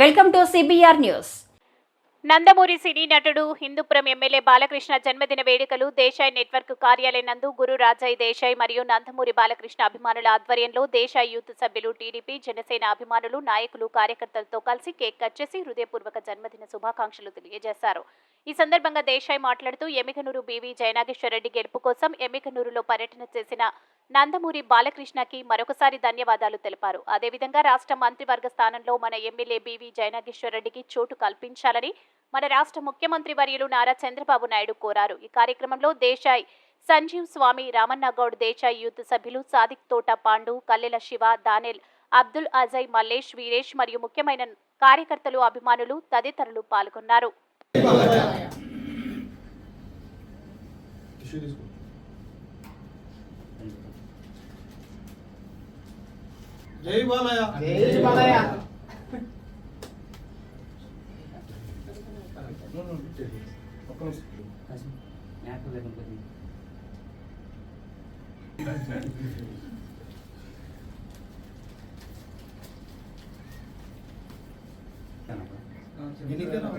Welcome to CBR news. Nandamuri సినీ నటుడు Hindupuram MLA Balakrishna జన్మదిన వేడుకలు దేశాయ్ నెట్వర్క్ కార్యాలయం నందు గురు రాజాయ్ దేశాయ్ మరియు నందమూరి బాలకృష్ణ అభిమానుల ఆధ్వర్యంలో దేశాయ్ యూత్ సభ్యులు, టీడీపీ, జనసేన అభిమానులు, నాయకులు, కార్యకర్తలతో కలిసి కేక్ కట్ చేసి హృదయపూర్వక జన్మదిన శుభాకాంక్షలు తెలియజేశారు. ఈ సందర్భంగా దేశాయ్ మాట్లాడుతూ ఎమ్మిగనూరు బీవీ జయనాగేశ్వరరెడ్డి గెలుపు కోసం ఎమ్మిగనూరులో పర్యటన చేసిన నందమూరి బాలకృష్ణకి మరొకసారి ధన్యవాదాలు తెలిపారు. అదేవిధంగా రాష్ట్ర మంత్రివర్గ స్థానంలో మన ఎమ్మెల్యే బీవీ జయనాగేశ్వరరెడ్డికి చోటు కల్పించాలని మన రాష్ట్ర ముఖ్యమంత్రి వర్యులు నారా చంద్రబాబు నాయుడు కోరారు. ఈ కార్యక్రమంలో దేశాయ్ సంజీవ్ స్వామి, రామన్నగౌడ్, దేశాయ్ యూత్ సభ్యులు సాదిక్ తోట పాండు, కల్లెల శివ, దానిల్, అబ్దుల్ అజయ్, మల్లేష్, వీరేష్ మరియు ముఖ్యమైన కార్యకర్తలు, అభిమానులు తదితరులు పాల్గొన్నారు. జై బాలయ్య. జై బాలయ్య. ఎన్నికైనా